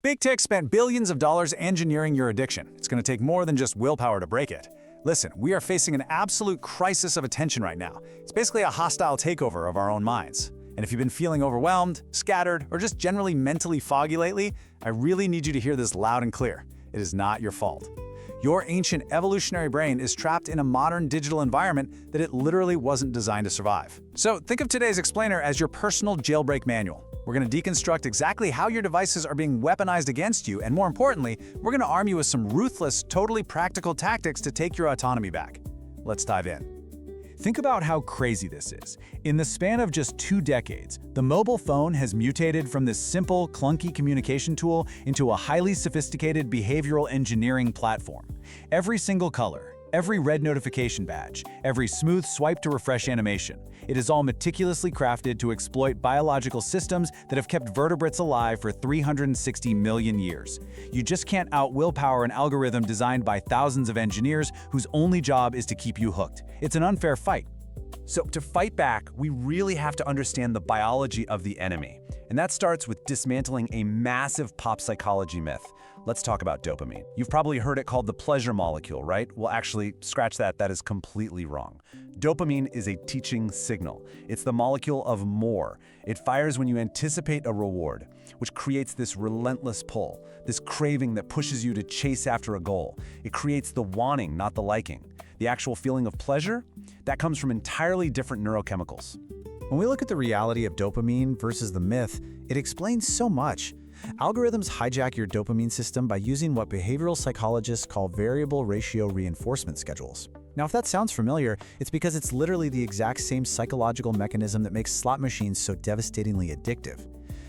Big Tech spent billions of dollars engineering your addiction. It's going to take more than just willpower to break it. Listen, we are facing an absolute crisis of attention right now. It's basically a hostile takeover of our own minds. And if you've been feeling overwhelmed, scattered, or just generally mentally foggy lately, I really need you to hear this loud and clear. It is not your fault. Your ancient evolutionary brain is trapped in a modern digital environment that it literally wasn't designed to survive. So think of today's explainer as your personal jailbreak manual. We're going to deconstruct exactly how your devices are being weaponized against you, and more importantly, we're going to arm you with some ruthless, totally practical tactics to take your autonomy back. Let's dive in. Think about how crazy this is. In the span of just 2 decades, the mobile phone has mutated from this simple, clunky communication tool into a highly sophisticated behavioral engineering platform. Every single color, every red notification badge, every smooth swipe to refresh animation, it is all meticulously crafted to exploit biological systems that have kept vertebrates alive for 360 million years. You just can't out-willpower an algorithm designed by thousands of engineers whose only job is to keep you hooked. It's an unfair fight. So to fight back, we really have to understand the biology of the enemy. And that starts with dismantling a massive pop psychology myth. Let's talk about dopamine. You've probably heard it called the pleasure molecule, right? Well, actually, scratch that. That is completely wrong. Dopamine is a teaching signal. It's the molecule of more. It fires when you anticipate a reward, which creates this relentless pull, this craving that pushes you to chase after a goal. It creates the wanting, not the liking. The actual feeling of pleasure, that comes from entirely different neurochemicals. When we look at the reality of dopamine versus the myth, it explains so much. Algorithms hijack your dopamine system by using what behavioral psychologists call variable ratio reinforcement schedules. Now, if that sounds familiar, it's because it's literally the exact same psychological mechanism that makes slot machines so devastatingly addictive.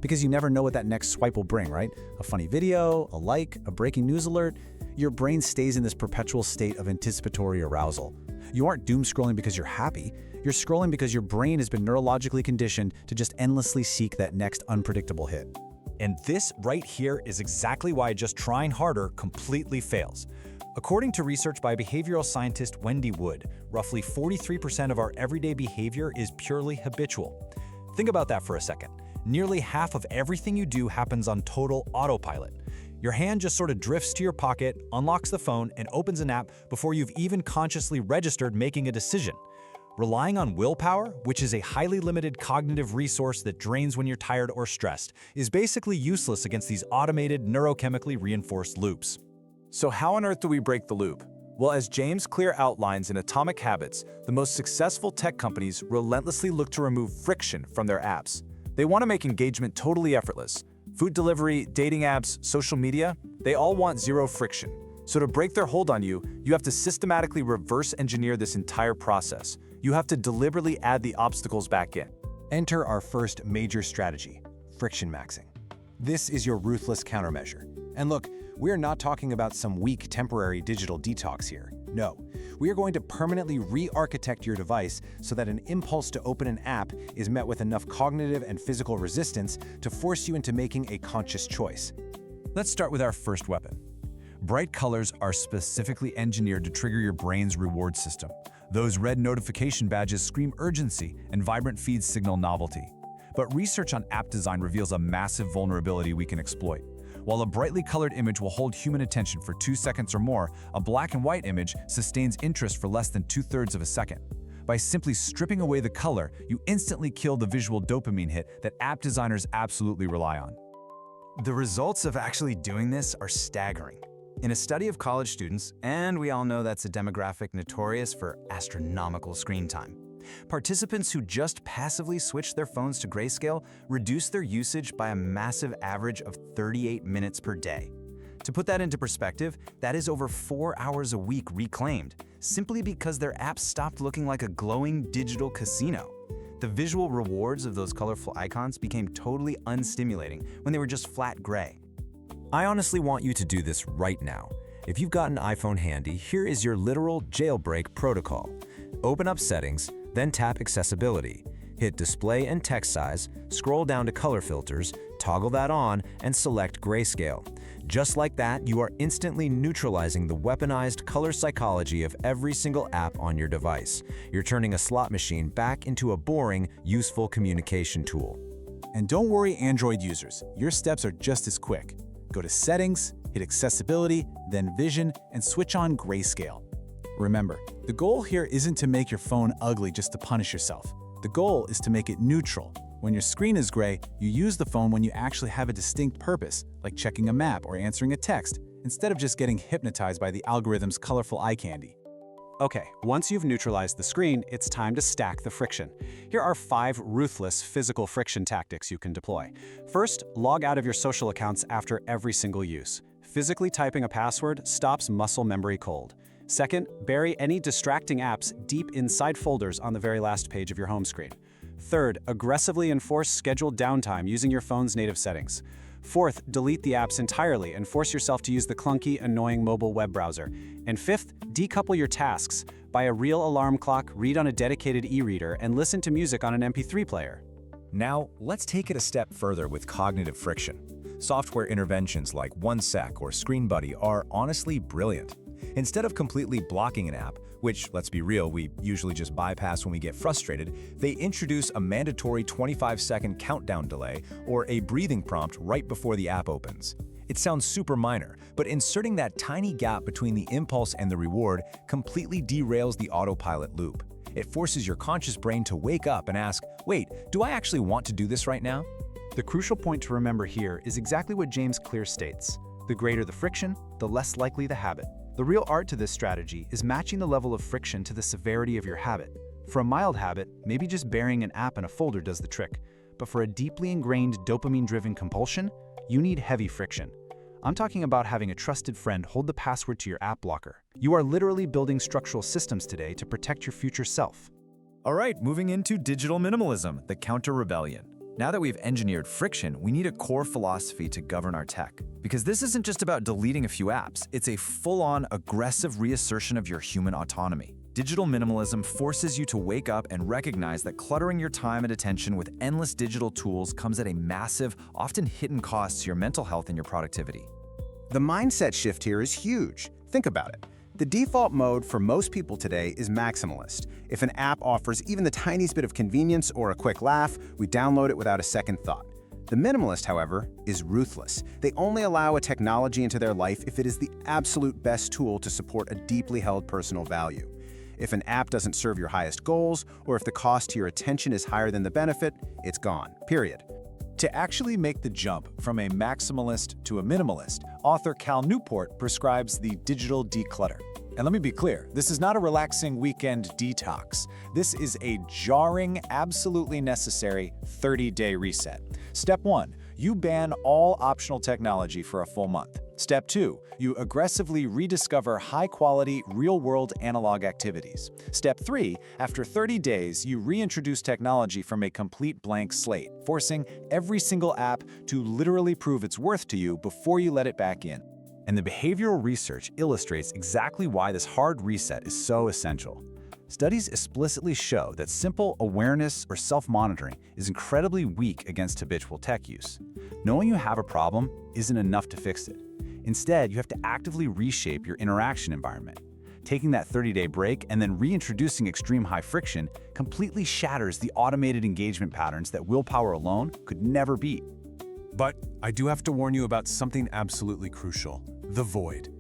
Because you never know what that next swipe will bring, right? A funny video, a like, a breaking news alert. Your brain stays in this perpetual state of anticipatory arousal. You aren't doom scrolling because you're happy. You're scrolling because your brain has been neurologically conditioned to just endlessly seek that next unpredictable hit. And this right here is exactly why just trying harder completely fails. According to research by behavioral scientist Wendy Wood, roughly 43% of our everyday behavior is purely habitual. Think about that for a second. Nearly half of everything you do happens on total autopilot. Your hand just sort of drifts to your pocket, unlocks the phone, and opens an app before you've even consciously registered making a decision. Relying on willpower, which is a highly limited cognitive resource that drains when you're tired or stressed, is basically useless against these automated, neurochemically reinforced loops. So how on earth do we break the loop? Well, as James Clear outlines in Atomic Habits, the most successful tech companies relentlessly look to remove friction from their apps. They want to make engagement totally effortless. Food delivery, dating apps, social media, they all want zero friction. So to break their hold on you, you have to systematically reverse engineer this entire process. You have to deliberately add the obstacles back in. Enter our first major strategy, friction maxing. This is your ruthless countermeasure. And look, we're not talking about some weak temporary digital detox here. No, we are going to permanently re-architect your device so that an impulse to open an app is met with enough cognitive and physical resistance to force you into making a conscious choice. Let's start with our first weapon. Bright colors are specifically engineered to trigger your brain's reward system. Those red notification badges scream urgency, and vibrant feeds signal novelty. But research on app design reveals a massive vulnerability we can exploit. While a brightly colored image will hold human attention for 2 seconds or more, a black and white image sustains interest for less than 2/3 of a second. By simply stripping away the color, you instantly kill the visual dopamine hit that app designers absolutely rely on. The results of actually doing this are staggering. In a study of college students, and we all know that's a demographic notorious for astronomical screen time, participants who just passively switched their phones to grayscale reduced their usage by a massive average of 38 minutes per day. To put that into perspective, that is over 4 hours a week reclaimed, simply because their apps stopped looking like a glowing digital casino. The visual rewards of those colorful icons became totally unstimulating when they were just flat gray. I honestly want you to do this right now. If you've got an iPhone handy, here is your literal jailbreak protocol. Open up Settings, then tap Accessibility. Hit Display and Text Size, scroll down to Color Filters, toggle that on, and select Grayscale. Just like that, you are instantly neutralizing the weaponized color psychology of every single app on your device. You're turning a slot machine back into a boring, useful communication tool. And don't worry, Android users, your steps are just as quick. Go to Settings, hit Accessibility, then Vision, and switch on Grayscale. Remember, the goal here isn't to make your phone ugly just to punish yourself. The goal is to make it neutral. When your screen is gray, you use the phone when you actually have a distinct purpose, like checking a map or answering a text, instead of just getting hypnotized by the algorithm's colorful eye candy. Okay, once you've neutralized the screen, it's time to stack the friction. Here are 5 ruthless physical friction tactics you can deploy. First, log out of your social accounts after every single use. Physically typing a password stops muscle memory cold. Second, bury any distracting apps deep inside folders on the very last page of your home screen. Third, aggressively enforce scheduled downtime using your phone's native settings. Fourth, delete the apps entirely and force yourself to use the clunky, annoying mobile web browser. And fifth, decouple your tasks. Buy a real alarm clock, read on a dedicated e-reader, and listen to music on an MP3 player. Now, let's take it a step further with cognitive friction. Software interventions like OneSec or ScreenBuddy are honestly brilliant. Instead of completely blocking an app, which, let's be real, we usually just bypass when we get frustrated, they introduce a mandatory 25-second countdown delay or a breathing prompt right before the app opens. It sounds super minor, but inserting that tiny gap between the impulse and the reward completely derails the autopilot loop. It forces your conscious brain to wake up and ask, wait, do I actually want to do this right now? The crucial point to remember here is exactly what James Clear states. The greater the friction, the less likely the habit. The real art to this strategy is matching the level of friction to the severity of your habit. For a mild habit, maybe just burying an app in a folder does the trick. But for a deeply ingrained dopamine-driven compulsion, you need heavy friction. I'm talking about having a trusted friend hold the password to your app blocker. You are literally building structural systems today to protect your future self. All right, moving into digital minimalism, the counter-rebellion. Now that we've engineered friction, we need a core philosophy to govern our tech. Because this isn't just about deleting a few apps, it's a full-on, aggressive reassertion of your human autonomy. Digital minimalism forces you to wake up and recognize that cluttering your time and attention with endless digital tools comes at a massive, often hidden cost to your mental health and your productivity. The mindset shift here is huge. Think about it. The default mode for most people today is maximalist. If an app offers even the tiniest bit of convenience or a quick laugh, we download it without a second thought. The minimalist, however, is ruthless. They only allow a technology into their life if it is the absolute best tool to support a deeply held personal value. If an app doesn't serve your highest goals, or if the cost to your attention is higher than the benefit, it's gone, period. To actually make the jump from a maximalist to a minimalist, author Cal Newport prescribes the digital declutter. And let me be clear, this is not a relaxing weekend detox. This is a jarring, absolutely necessary 30-day reset. Step 1, you ban all optional technology for a full month. Step 2, you aggressively rediscover high-quality, real-world analog activities. Step 3, after 30 days, you reintroduce technology from a complete blank slate, forcing every single app to literally prove its worth to you before you let it back in. And the behavioral research illustrates exactly why this hard reset is so essential. Studies explicitly show that simple awareness or self-monitoring is incredibly weak against habitual tech use. Knowing you have a problem isn't enough to fix it. Instead, you have to actively reshape your interaction environment. Taking that 30-day break and then reintroducing extreme high friction completely shatters the automated engagement patterns that willpower alone could never beat. But I do have to warn you about something absolutely crucial: the void.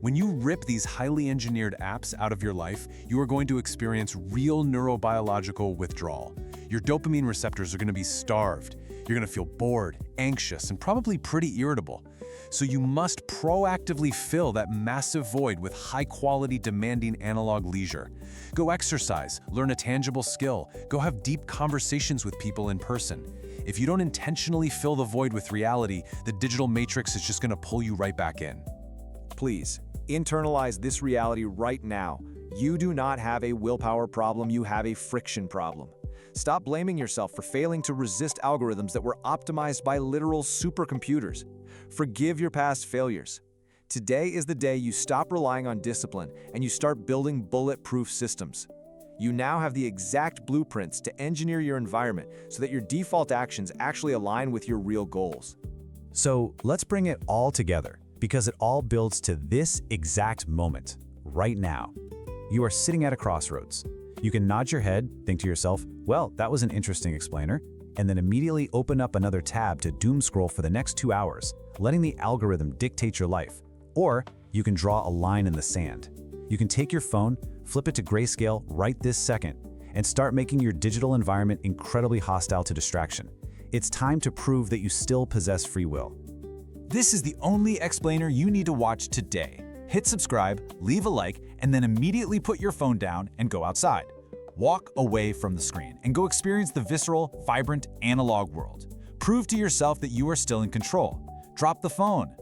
When you rip these highly engineered apps out of your life, you are going to experience real neurobiological withdrawal. Your dopamine receptors are going to be starved. You're going to feel bored, anxious, and probably pretty irritable. So you must proactively fill that massive void with high-quality, demanding analog leisure. Go exercise, learn a tangible skill, go have deep conversations with people in person. If you don't intentionally fill the void with reality, the digital matrix is just going to pull you right back in. Please, internalize this reality right now. You do not have a willpower problem, you have a friction problem. Stop blaming yourself for failing to resist algorithms that were optimized by literal supercomputers. Forgive your past failures. Today is the day you stop relying on discipline and you start building bulletproof systems. You now have the exact blueprints to engineer your environment so that your default actions actually align with your real goals. So let's bring it all together, because it all builds to this exact moment, right now. You are sitting at a crossroads. You can nod your head, think to yourself, well, that was an interesting explainer, and then immediately open up another tab to doom scroll for the next 2 hours, letting the algorithm dictate your life. Or you can draw a line in the sand. You can take your phone, flip it to grayscale right this second, and start making your digital environment incredibly hostile to distraction. It's time to prove that you still possess free will. This is the only explainer you need to watch today. Hit subscribe, leave a like, and then immediately put your phone down and go outside. Walk away from the screen and go experience the visceral, vibrant, analog world. Prove to yourself that you are still in control. Drop the phone.